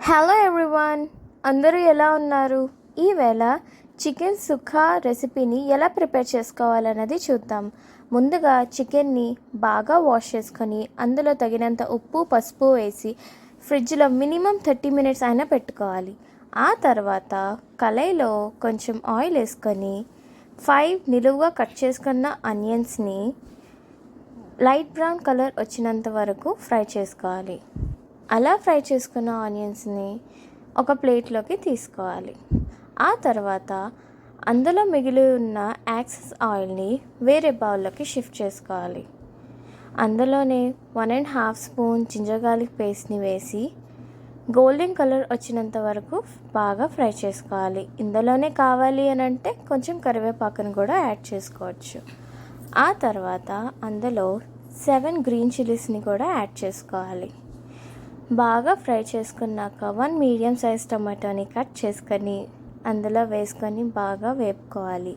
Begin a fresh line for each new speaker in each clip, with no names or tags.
Hello everyone, అందరూ ఎలా ఉన్నారు? ఈవేళ చికెన్ సుఖా రెసిపీని ఎలా ప్రిపేర్ చేసుకోవాలన్నది చూద్దాం. ముందుగా చికెన్ని బాగా వాష్ చేసుకొని అందులో తగినంత ఉప్పు పసుపు వేసి ఫ్రిడ్జ్లో మినిమం 30 మినిట్స్ అయినా పెట్టుకోవాలి. ఆ తర్వాత కళాయిలో కొంచెం ఆయిల్ వేసుకొని 5 నిలువుగా కట్ చేసుకున్న ఆనియన్స్ని లైట్ బ్రౌన్ కలర్ వచ్చినంత వరకు ఫ్రై చేసుకోవాలి. అలా ఫ్రై చేసుకున్న ఆనియన్స్ని ఒక ప్లేట్లోకి తీసుకోవాలి. ఆ తర్వాత అందులో మిగిలి ఉన్న యాక్సెస్ ఆయిల్ని వేరే బౌల్లోకి షిఫ్ట్ చేసుకోవాలి. అందులోనే 1.5 స్పూన్ జింజర్ గార్లిక్ పేస్ట్ని వేసి గోల్డెన్ కలర్ వచ్చినంత వరకు బాగా ఫ్రై చేసుకోవాలి. ఇందులోనే కావాలి అని అంటే కొంచెం కరివేపాకును కూడా యాడ్ చేసుకోవచ్చు. ఆ తర్వాత అందులో 7 గ్రీన్ చిల్లీస్ని కూడా యాడ్ చేసుకోవాలి. బాగా ఫ్రై చేసుకున్నాక 1 మీడియం సైజ్ టమాటోని కట్ చేసుకొని అందులో వేసుకొని బాగా వేపుకోవాలి.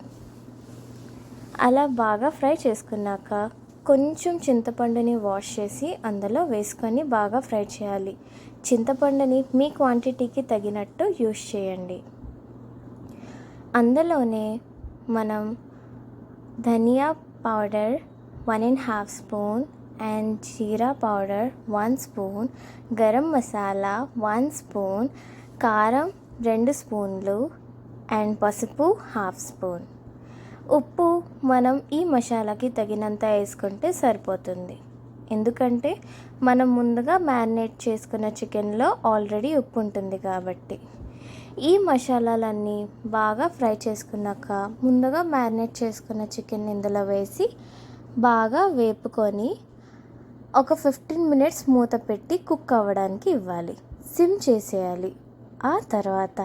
అలా బాగా ఫ్రై చేసుకున్నాక కొంచెం చింతపండుని వాష్ చేసి అందులో వేసుకొని బాగా ఫ్రై చేయాలి. చింతపండుని మీ క్వాంటిటీకి తగినట్టు యూస్ చేయండి. అందులోనే మనం ధనియా పౌడర్ 1.5 స్పూన్ అండ్ జీరా powder 1 spoon, garam masala 1 spoon, కారం 2 స్పూన్లు అండ్ పసుపు 1/2 స్పూన్. ఉప్పు మనం ఈ మసాలాకి తగినంత వేసుకుంటే సరిపోతుంది. ఎందుకంటే మనం ముందుగా మ్యారినేట్ చేసుకున్న చికెన్లో ఆల్రెడీ ఉప్పు ఉంటుంది కాబట్టి. ఈ మసాలాలన్నీ బాగా ఫ్రై చేసుకున్నాక ముందుగా మ్యారినేట్ చేసుకున్న చికెన్ ఇందులో వేసి బాగా వేపుకొని ఒక 15 మినిట్స్ మూత పెట్టి కుక్ అవ్వడానికి ఇవ్వాలి. సిమ్ చేసేయాలి. ఆ తర్వాత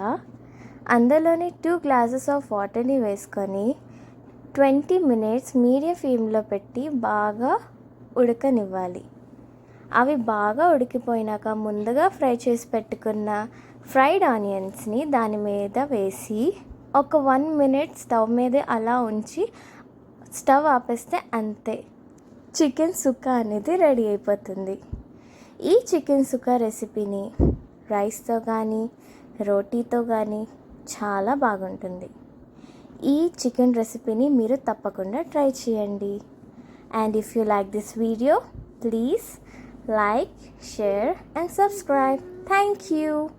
అందులోనే 2 గ్లాసెస్ ఆఫ్ వాటర్ని వేసుకొని 20 మినిట్స్ మీడియం ఫ్లేమ్లో పెట్టి బాగా ఉడకనివ్వాలి. అవి బాగా ఉడికిపోయినాక ముందుగా ఫ్రై చేసి పెట్టుకున్న ఫ్రైడ్ ఆనియన్స్ని దాని మీద వేసి ఒక 1 మినిట్ స్టవ్ మీద అలా ఉంచి స్టవ్ ఆపేస్తే అంతే, చికెన్ సుక్కా అనేది రెడీ అయిపోతుంది. ఈ చికెన్ సుక్కా రెసిపీని రైస్తో కానీ రోటీతో కానీ చాలా బాగుంటుంది. ఈ చికెన్ రెసిపీని మీరు తప్పకుండా ట్రై చేయండి. And if you like this video, please like, share and subscribe. Thank you.